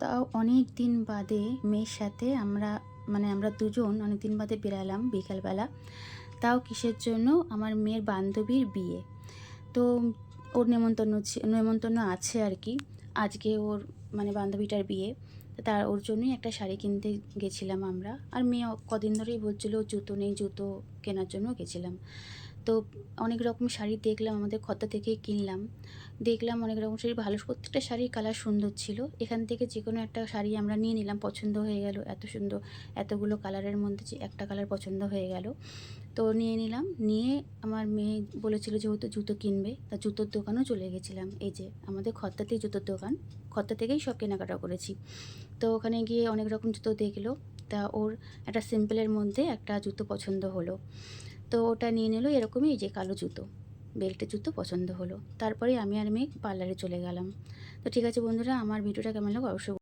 তাও অনেক দিন বাদে মেয়ের সাথে আমরা দুজন অনেক দিন বাদে বেরালাম বিকালবেলা। তাও কিসের জন্য? আমার মেয়ের বান্ধবীর বিয়ে। তো ওর নেমন্তন্ন আছে আর কি। আজকে ওর বান্ধবীটার বিয়ে। ওর জন্যই একটা শাড়ি কিনতে গেছিলাম আমরা। আর মেয়ে কদিন ধরেই বলছিল জুতো নেই, জুতো কেনার জন্য গেছিলাম। তো অনেক রকম শাড়ি দেখলাম, আমাদের খত্তা থেকেই কিনলাম। দেখলাম অনেক রকম শাড়ি ভালো, প্রত্যেকটা শাড়ির কালার সুন্দর ছিল। এখান থেকে যেকোনো একটা শাড়ি আমরা নিয়ে নিলাম, পছন্দ হয়ে গেল। এত সুন্দর, এতগুলো কালারের মধ্যে যে একটা কালার পছন্দ হয়ে গেল। তো নিয়ে নিলাম। নিয়ে আমার মেয়ে বলেছিল যেহেতু জুতো কিনবে, তা জুতোর দোকানেও চলে গেছিলাম। এই যে আমাদের খত্তাতেই জুতোর দোকান, খত্তা থেকেই সব কেনাকাটা করেছি। তো ওখানে গিয়ে অনেক রকম জুতো দেখলো। তা ওর একটা সিম্পলের মধ্যে একটা জুতো পছন্দ হলো। তো ওটা নিয়ে নিল। এরকমই এই যে কালো জুতো, বেল্টের জুতো পছন্দ হলো। তারপরে আমি আর মেয়ে পার্লারে চলে গেলাম। তো ঠিক আছে বন্ধুরা, আমার ভিডিওটা কেমন লাগলো অবশ্যই